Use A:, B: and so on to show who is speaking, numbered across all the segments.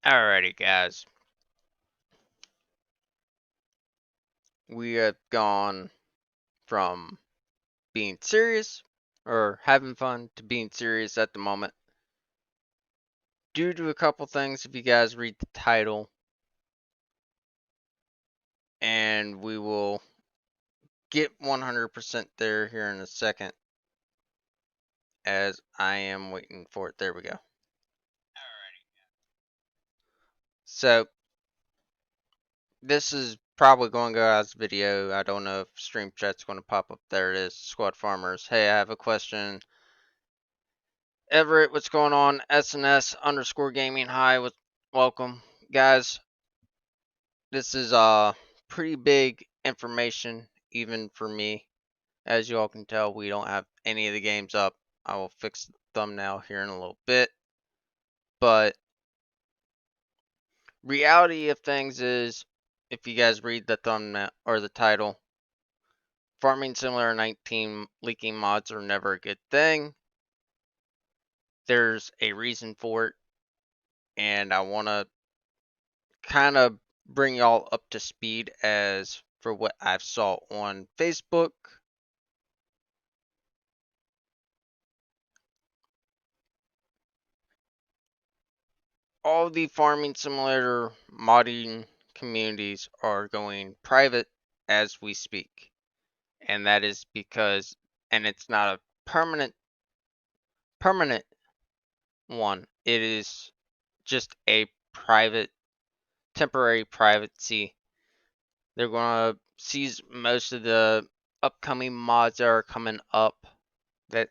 A: Alrighty, guys. We have gone from being serious or having fun to being serious at the moment. Due to a couple things, if you guys read the title, and we will get 100% there here in a second as I am waiting for it. There we go. So, this is probably going to go as a video. I don't know if Stream Chat's going to pop up. There it is, Squad Farmers. Hey, I have a question. Everett, what's going on? SNS underscore gaming. Hi, welcome, guys. This is pretty big information, even for me. As you all can tell, we don't have any of the games up. I will fix the thumbnail here in a little bit. But reality of things is, if you guys read the thumbnail or the title, Farming Simulator 19 leaking mods are never a good thing. There's a reason for it, and I want to kind of bring y'all up to speed as for what I've saw on Facebook. All the Farming Simulator modding communities are going private as we speak. And that is because, and it's not a permanent one. It is just a temporary privacy. They're going to seize most of the upcoming mods that are coming up that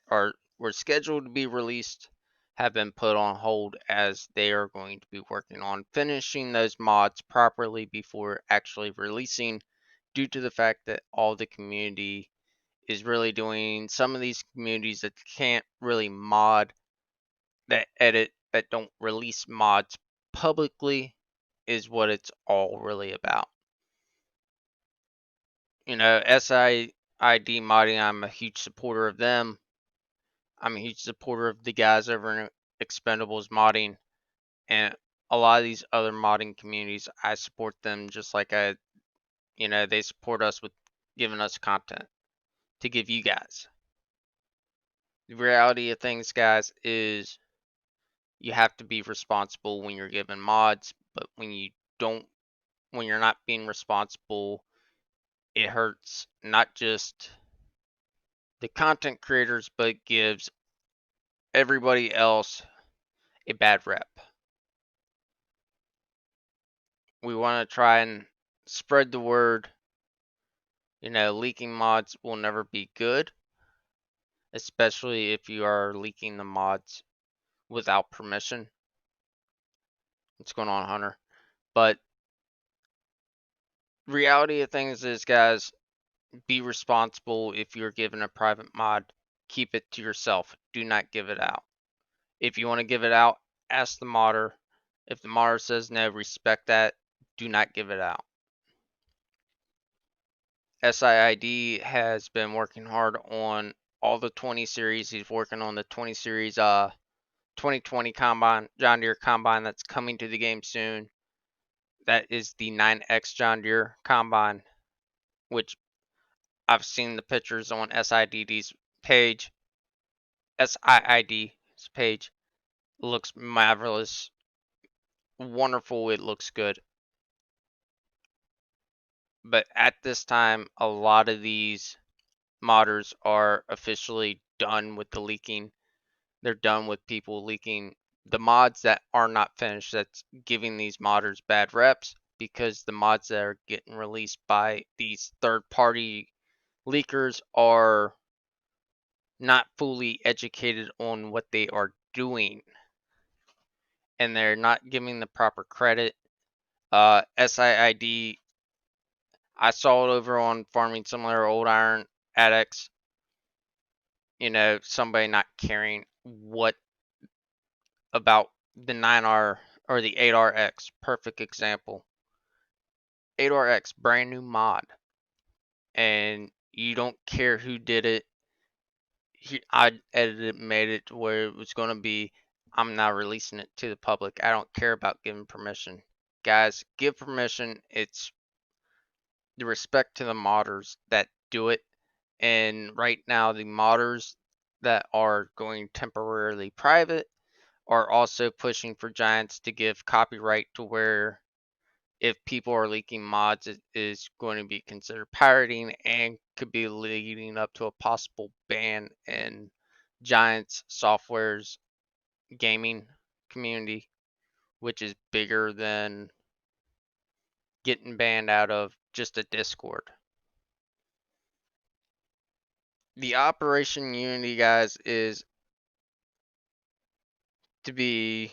A: were scheduled to be released have been put on hold as they are going to be working on finishing those mods properly before actually releasing, due to the fact that all the community is really doing, some of these communities that can't really mod, that edit, that don't release mods publicly, is what it's all really about. You know, SID modding, I'm a huge supporter of them. I'm a huge supporter of the guys over in Expendables modding, and a lot of these other modding communities. I support them just like they support us with giving us content to give you guys. The reality of things, guys, is you have to be responsible when you're given mods, but when you're not being responsible, it hurts not just the content creators, but it gives everybody else a bad rep. We want to try and spread the word. Leaking mods will never be good, especially if you are leaking the mods without permission. What's going on, Hunter? But reality of things is, guys, be responsible. If you're given a private mod, keep it to yourself. Do not give it out. If you want to give it out, ask the modder. If the modder says no, respect that. Do not give it out. SIID has been working hard on all the 20 series. He's working on the 20 series 2020 combine, John Deere combine, that's coming to the game soon. That is the 9X John Deere combine, which I've seen the pictures on SID's page. SIID's page. Looks marvelous. Wonderful. It looks good. But at this time, a lot of these modders are officially done with the leaking. They're done with people leaking the mods that are not finished. That's giving these modders bad reps, because the mods that are getting released by these third-party leakers are not fully educated on what they are doing, and they're not giving the proper credit. SIID, I saw it over on Farming Simulator Old Iron Addicts. Somebody not caring what about the 9R or the 8RX. Perfect example. 8RX, brand new mod, and you don't care who did it. I edited it, made it to where it was going to be I'm now releasing it to the public. I don't care about giving permission. Guys, give permission. It's the respect to the modders that do it. And right now, the modders that are going temporarily private are also pushing for Giants to give copyright to where if people are leaking mods, it is going to be considered pirating and could be leading up to a possible ban in Giants Software's gaming community, which is bigger than getting banned out of just a Discord. The Operation Unity, guys, is to be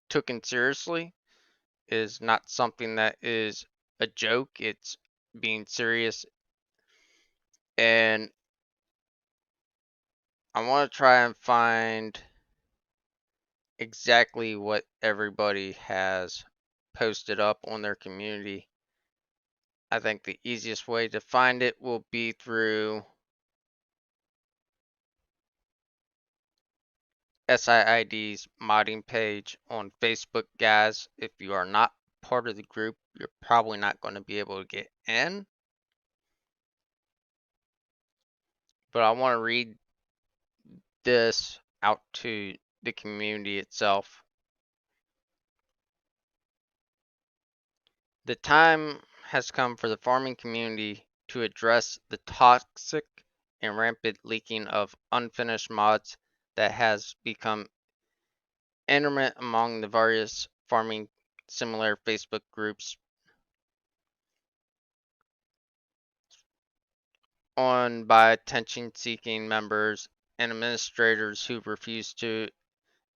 A: taken seriously, is not something that is a joke. It's being serious. And I want to try and find exactly what everybody has posted up on their community. I think the easiest way to find it will be through SIID's modding page on Facebook, guys. If you are not part of the group, you're probably not going to be able to get in. But I want to read this out to the community itself. The time has come for the farming community to address the toxic and rampant leaking of unfinished mods that has become intermittent among the various farming similar Facebook groups on by attention-seeking members and administrators who refuse to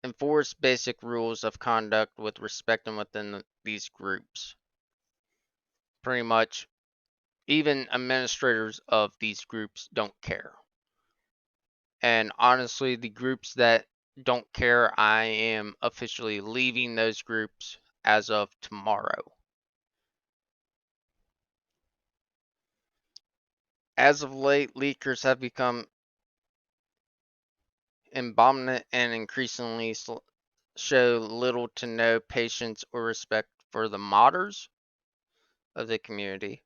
A: enforce basic rules of conduct with respect and within these groups. Pretty much, even administrators of these groups don't care. And honestly, the groups that don't care, I am officially leaving those groups as of tomorrow. As of late, leakers have become inbominant and increasingly show little to no patience or respect for the modders of the community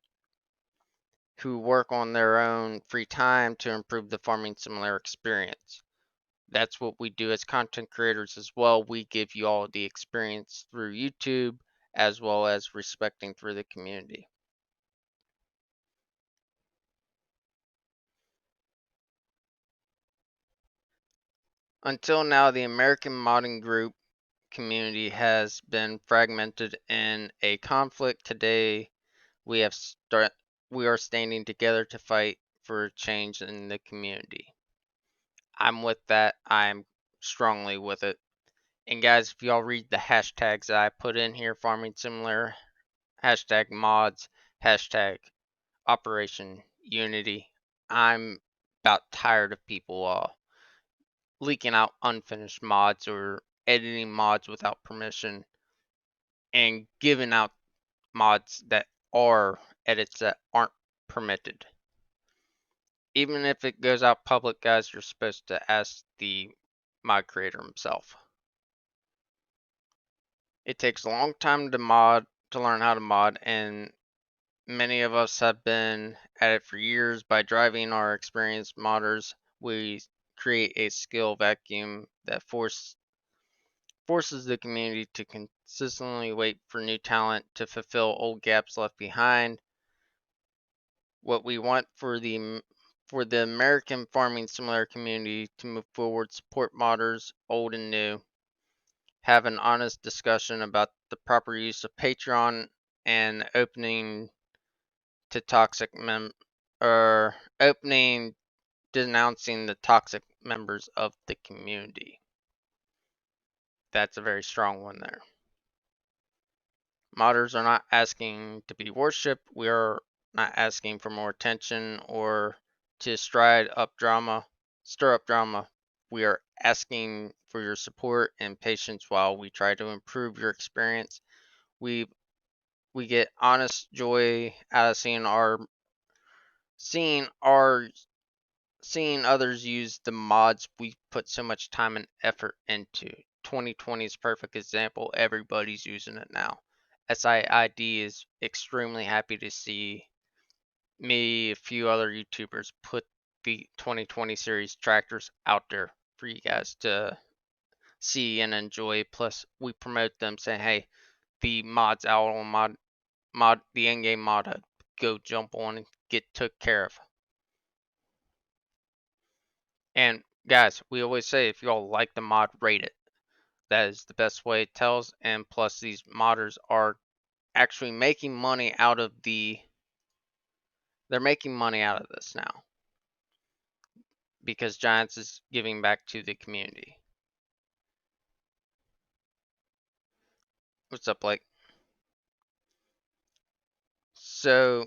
A: who work on their own free time to improve the farming simulator experience. That's what we do as content creators as well. We give you all the experience through YouTube as well as respecting through the community. Until now, the American modding group community has been fragmented in a conflict. Today, we have we are standing together to fight for change in the community. I'm with that. I'm strongly with it. And guys, if y'all read the hashtags that I put in here, farming simulator, hashtag mods, hashtag Operation Unity, I'm about tired of people leaking out unfinished mods or editing mods without permission and giving out mods that are edits that aren't permitted. Even if it goes out public, guys, you're supposed to ask the mod creator himself. It takes a long time to learn how to mod, and many of us have been at it for years. By driving our experienced modders, we create a skill vacuum that forces the community to consistently wait for new talent to fulfill old gaps left behind. What we want for the American farming simulator community to move forward, support modders, old and new, have an honest discussion about the proper use of Patreon and opening to toxic or opening denouncing the toxic members of the community. That's a very strong one there. Modders are not asking to be worshipped. We are not asking for more attention or to stir up drama. We are asking for your support and patience while we try to improve your experience. We get honest joy out of seeing others use the mods we put so much time and effort into. 2020 is a perfect example. Everybody's using it now. SIID is extremely happy to see me, a few other YouTubers put the 2020 series tractors out there for you guys to see and enjoy. Plus, we promote them saying, hey, the mod's out on the in-game mod hub. Go jump on and get took care of. And guys, we always say if y'all like the mod, rate it. That is the best way it tells. And plus, these modders are actually making money out of they're making money out of this now because Giants is giving back to the community. What's up, Blake? So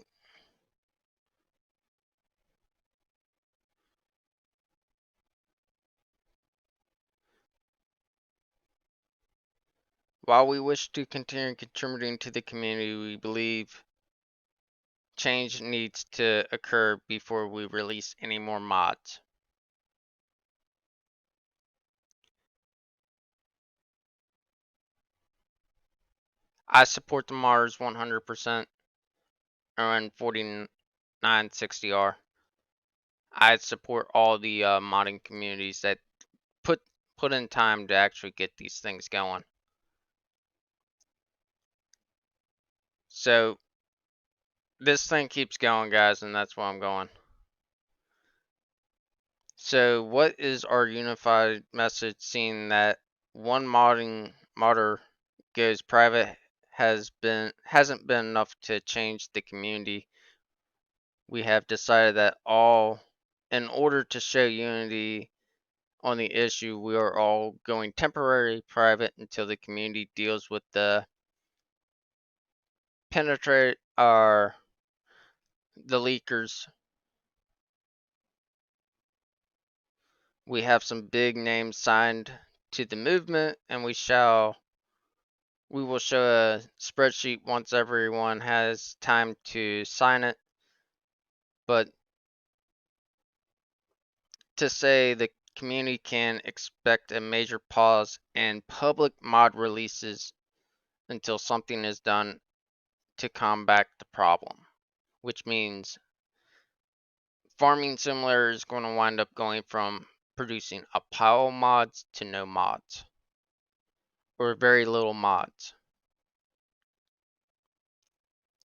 A: while we wish to continue contributing to the community, we believe change needs to occur before we release any more mods. I support the Mars 100% and 4960R. I support all the modding communities that put in time to actually get these things going. So this thing keeps going, guys, and that's where I'm going. So what is our unified message, seeing that one modder goes private hasn't been enough to change the community? We have decided that in order to show unity on the issue, we are all going temporarily private until the community deals with the leakers. We have some big names signed to the movement, and we will show a spreadsheet once everyone has time to sign it. But to say the community can expect a major pause in public mod releases until something is done to combat the problem, which means Farming Simulator is going to wind up going from producing a pile of mods to no mods, or very little mods.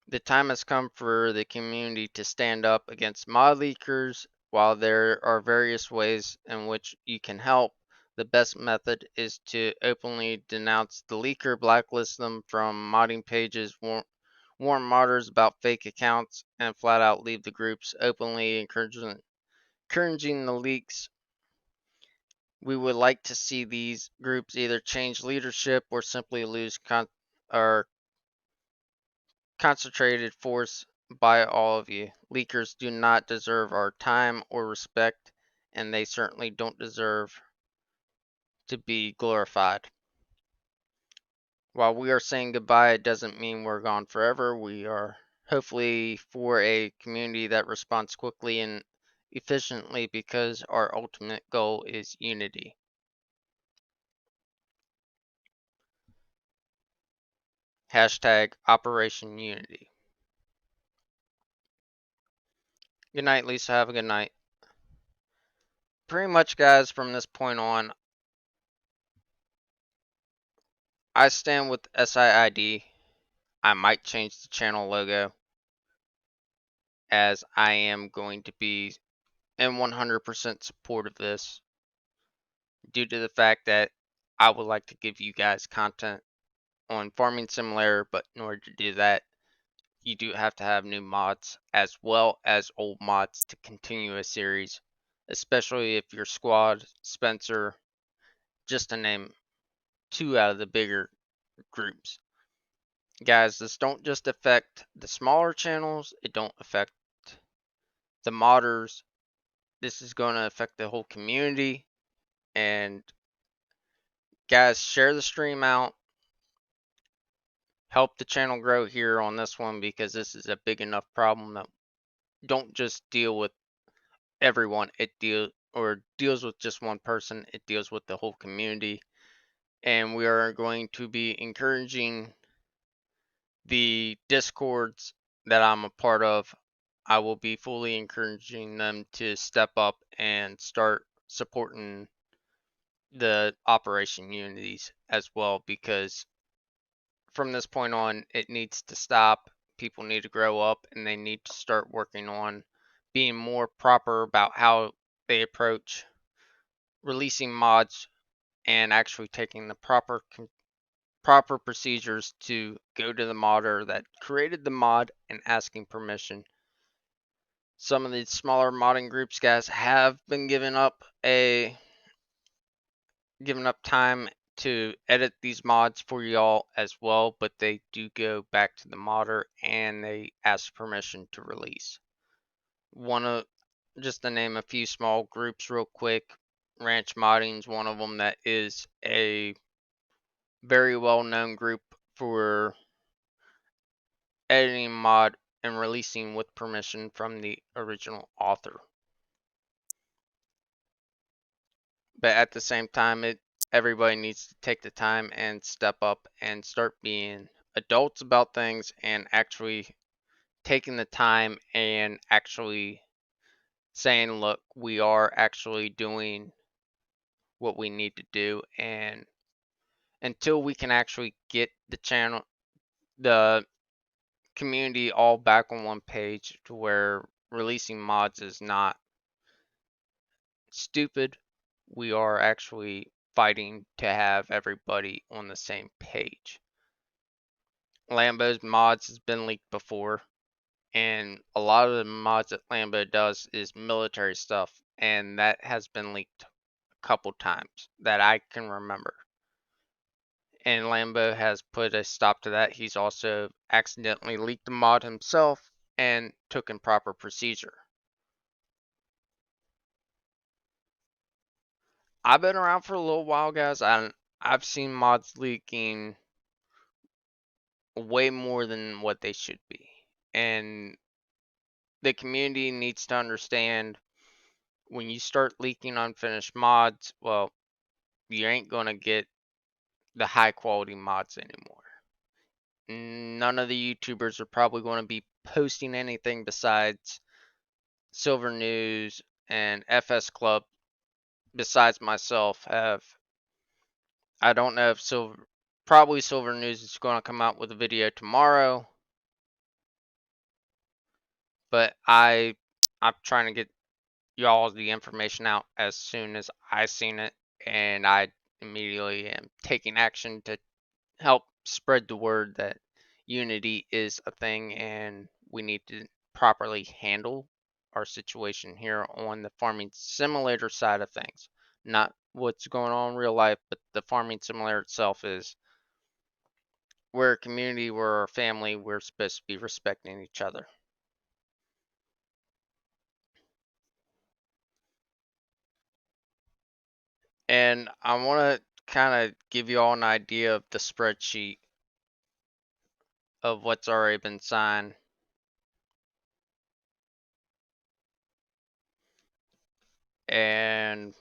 A: The time has come for the community to stand up against mod leakers. While there are various ways in which you can help, the best method is to openly denounce the leaker, blacklist them from modding pages, warn modders about fake accounts, and flat out leave the groups, openly encouraging the leaks. We would like to see these groups either change leadership or simply lose concentrated force by all of you. Leakers do not deserve our time or respect, and they certainly don't deserve to be glorified. While we are saying goodbye, it doesn't mean we're gone forever. We are hopefully for a community that responds quickly and efficiently, because our ultimate goal is unity. Hashtag Operation Unity. Good night, Lisa. Have a good night. Pretty much, guys, from this point on, I stand with SIID. I might change the channel logo, as I am going to be in 100% support of this, due to the fact that I would like to give you guys content on Farming Simulator, but in order to do that, you do have to have new mods as well as old mods to continue a series, especially if your squad, Spencer, just to name two out of the bigger groups. Guys, this don't just affect the smaller channels, it don't affect the modders. This is going to affect the whole community. And guys, share the stream out. Help the channel grow here on this one, because this is a big enough problem that don't just deal with everyone. It deals with just one person. It deals with the whole community. and we are going to be encouraging the discords that I'm a part of. I will be fully encouraging them to step up and start supporting the Operation Unities as well, because from this point on, it needs to stop. People need to grow up and they need to start working on being more proper about how they approach releasing mods and actually taking the proper procedures to go to the modder that created the mod and asking permission. Some of these smaller modding groups, guys, have been giving up time to edit these mods for y'all as well, but they do go back to the modder and they ask permission to release. One of Just to name a few small groups real quick, Ranch Modding's one of them that is a very well known group for editing mod and releasing with permission from the original author. But at the same time, everybody needs to take the time and step up and start being adults about things and actually taking the time and actually saying, look, we are actually doing what we need to do. And until we can actually get the community all back on one page to where releasing mods is not stupid, we are actually fighting to have everybody on the same page. Lambo's mods has been leaked before, and a lot of the mods that Lambo does is military stuff, and that has been leaked a couple times that I can remember. And Lambo has put a stop to that. He's also accidentally leaked the mod himself and took in proper procedure. I've been around for a little while, guys. I've seen mods leaking way more than what they should be. And the community needs to understand, when you start leaking unfinished mods, well, you ain't going to get the high quality mods anymore. None of the YouTubers are probably going to be posting anything besides Silver News and FS Club, besides myself, have. I don't know if probably Silver News is going to come out with a video tomorrow, but I'm trying to get y'all the information out as soon as I seen it, and I immediately am taking action to help spread the word that Unity is a thing and we need to properly handle our situation here on the farming simulator side of things. Not what's going on in real life, but the farming simulator itself is, we're a community, we're a family, we're supposed to be respecting each other. And I want to kind of give you all an idea of the spreadsheet of what's already been signed. And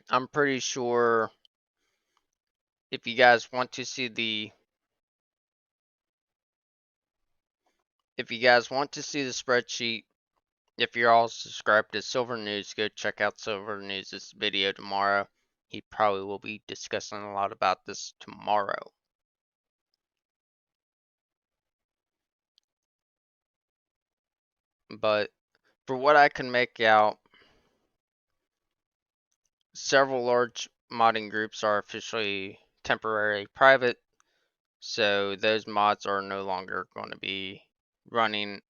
A: I'm pretty sure if you guys want to see the spreadsheet, if you're all subscribed to Silver News, go check out Silver News' video tomorrow. He probably will be discussing a lot about this tomorrow. But for what I can make out, several large modding groups are officially temporarily private, so those mods are no longer going to be running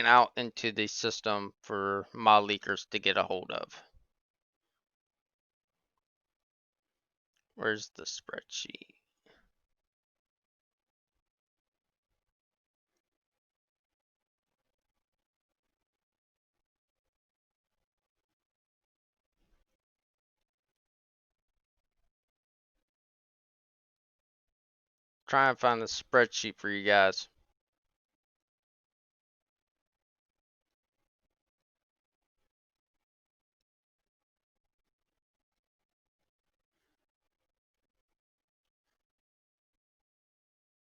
A: out into the system for mod leakers to get a hold of. Where's the spreadsheet? Try and find the spreadsheet for you guys.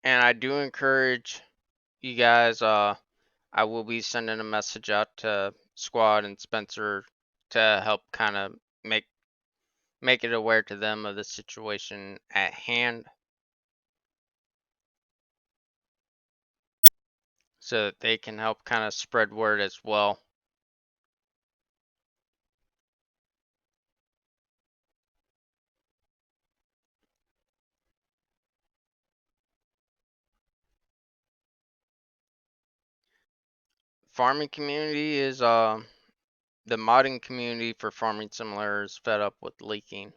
A: And I do encourage you guys, I will be sending a message out to Squad and Spencer to help kind of make it aware to them of the situation at hand so that they can help kind of spread word as well. Farming community is the modding community for farming simulators fed up with leaking.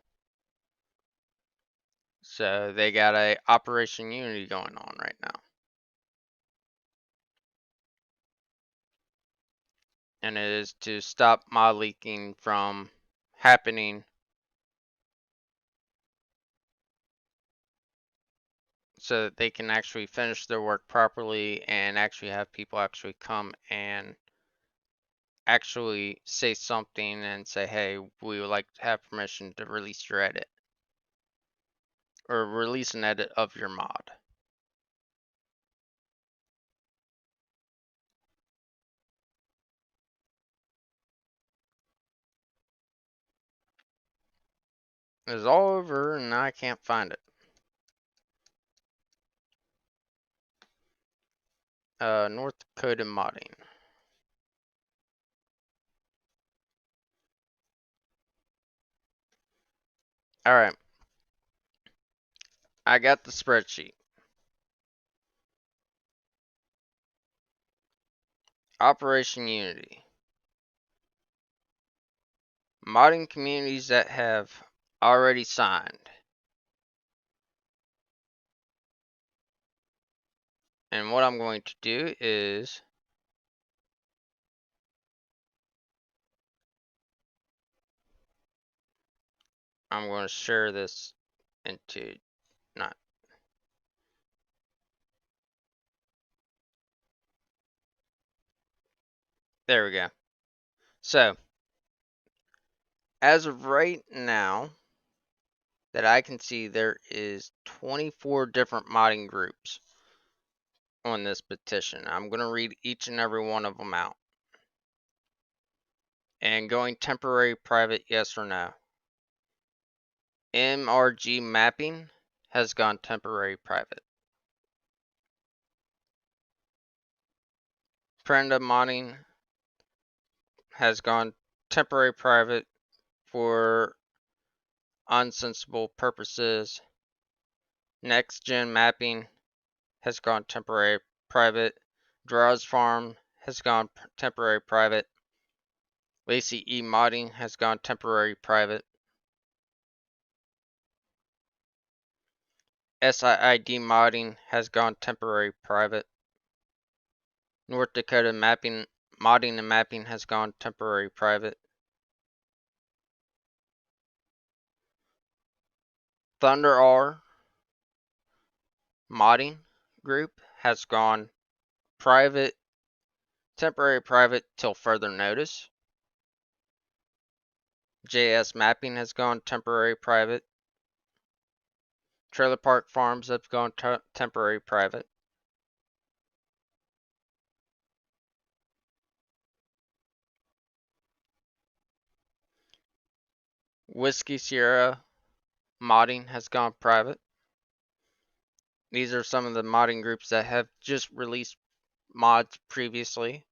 A: So they got a Operation Unity going on right now. And it is to stop mod leaking from happening so that they can actually finish their work properly and actually have people actually come and actually say something and say, hey, we would like to have permission to release your edit or release an edit of your mod. It's all over and I can't find it. North Dakota modding. All right, I got the spreadsheet. Operation Unity. Modding communities that have already signed. And what I'm going to do is I'm going to share this into not. There we go. So, as of right now, that I can see, there is 24 different modding groups on this petition. I'm going to read each and every one of them out. And going temporary private, yes or no. MRG mapping has gone temporary private. Prenda modding has gone temporary private for unsensible purposes. Next gen mapping has gone temporary private. Draws Farm has gone temporary private. Lacy E modding has gone temporary private. SIID modding has gone temporary private. North Dakota mapping modding and mapping has gone temporary private. Thunder R modding group has gone private, temporary private till further notice. JS mapping has gone temporary private. Trailer Park Farms have gone temporary private. Whiskey Sierra modding has gone private. These are some of the modding groups that have just released mods previously.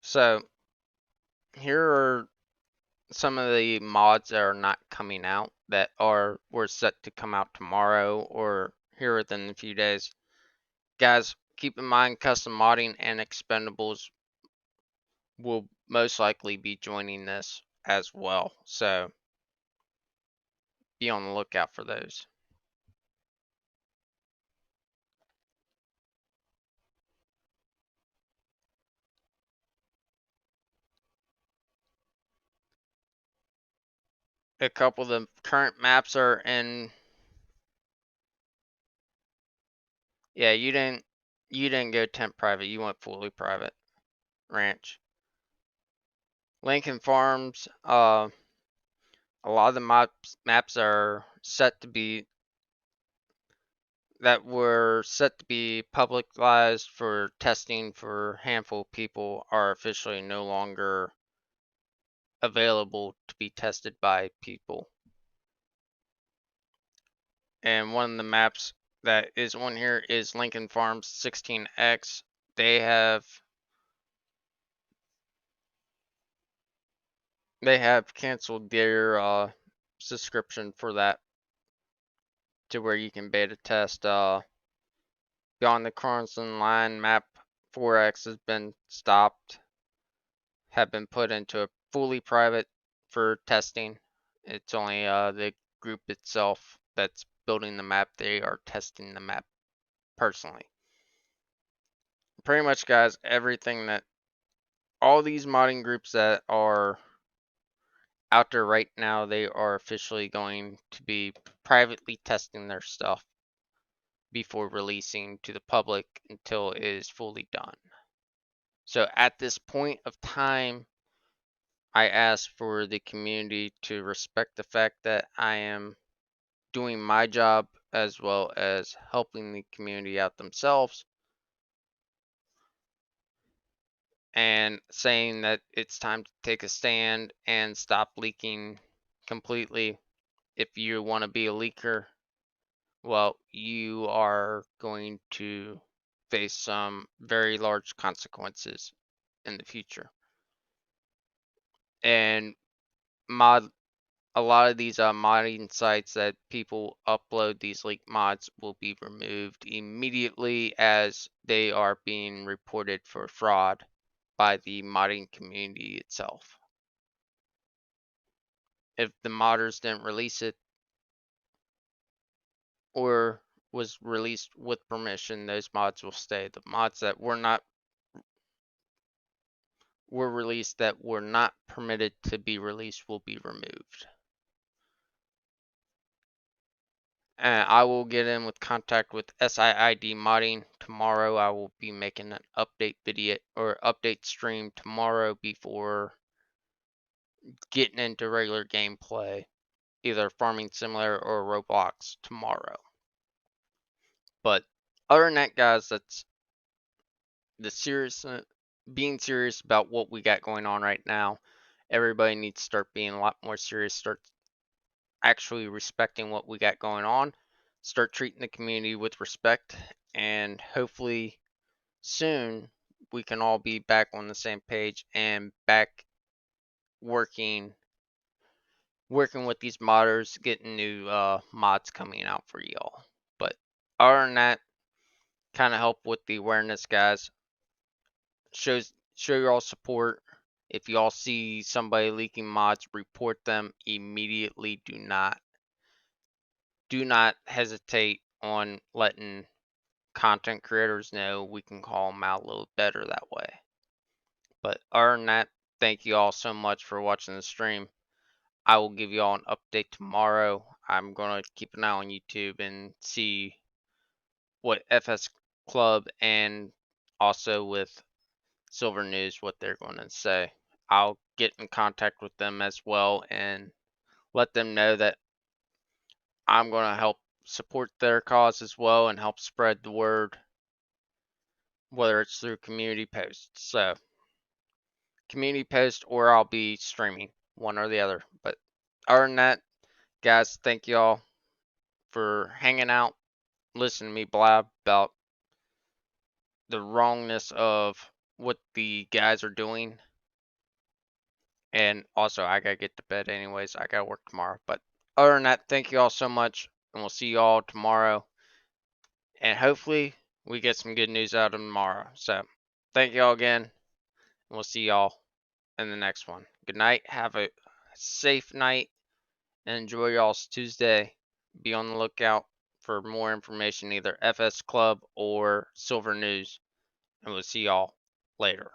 A: So here are some of the mods that are not coming out that were set to come out tomorrow or here within a few days. Guys, keep in mind custom modding and expendables will most likely be joining this as well. So be on the lookout for those. A couple of the current maps are in. Yeah, you didn't go temp private. You went fully private ranch. Lincoln Farms. A lot of the maps are set to be that were set to be publicized for testing for a handful of people are officially no longer available to be tested by people. And one of the maps that is on here is Lincoln Farms 16X. They have canceled their subscription for that to where you can beta test Beyond the Crimson Line map 4X has been stopped, have been put into a fully private for testing. It's only the group itself that's building the map. They are testing the map personally. Pretty much, guys, everything that all these modding groups that are out there right now, they are officially going to be privately testing their stuff before releasing to the public until it is fully done. So at this point of time, I ask for the community to respect the fact that I am doing my job as well as helping the community out themselves and saying that it's time to take a stand and stop leaking completely. If you want to be a leaker, well, you are going to face some very large consequences in the future. And mod a lot of these modding sites that people upload these leaked mods will be removed immediately as they are being reported for fraud by the modding community itself. If the modders didn't release it or was released with permission, those mods will stay. The mods that were released that were not permitted to be released will be removed. And I will get in with contact with SIID modding tomorrow. I will be making an update video or update stream tomorrow before getting into regular gameplay, either Farming Simulator or Roblox tomorrow. But other than that, guys, that's the serious, being serious about what we got going on right now. Everybody needs to start being a lot more serious, start actually respecting what we got going on, start treating the community with respect, and hopefully soon we can all be back on the same page and back working with these modders, getting new mods coming out for y'all. But other than that, kind of help with the awareness, guys. Show y'all support. If y'all see somebody leaking mods, report them immediately. Do not hesitate on letting content creators know. We can call them out a little better that way. But other than that, thank you all so much for watching the stream. I will give you all an update tomorrow. I'm going to keep an eye on YouTube and see what FS Club and also with Silver News what they're going to say. I'll get in contact with them as well and let them know that I'm going to help support their cause as well and help spread the word, whether it's through community posts. So, community post or I'll be streaming, one or the other. But other than that, guys, thank y'all for hanging out, listening to me blab about the wrongness of what the guys are doing. And also, I gotta get to bed anyways. I gotta work tomorrow. But other than that, thank you all so much, and we'll see you all tomorrow. And hopefully, we get some good news out of them tomorrow. So, thank you all again, and we'll see y'all in the next one. Good night. Have a safe night, and enjoy y'all's Tuesday. Be on the lookout for more information, either FS Club or Silver News. And we'll see y'all later.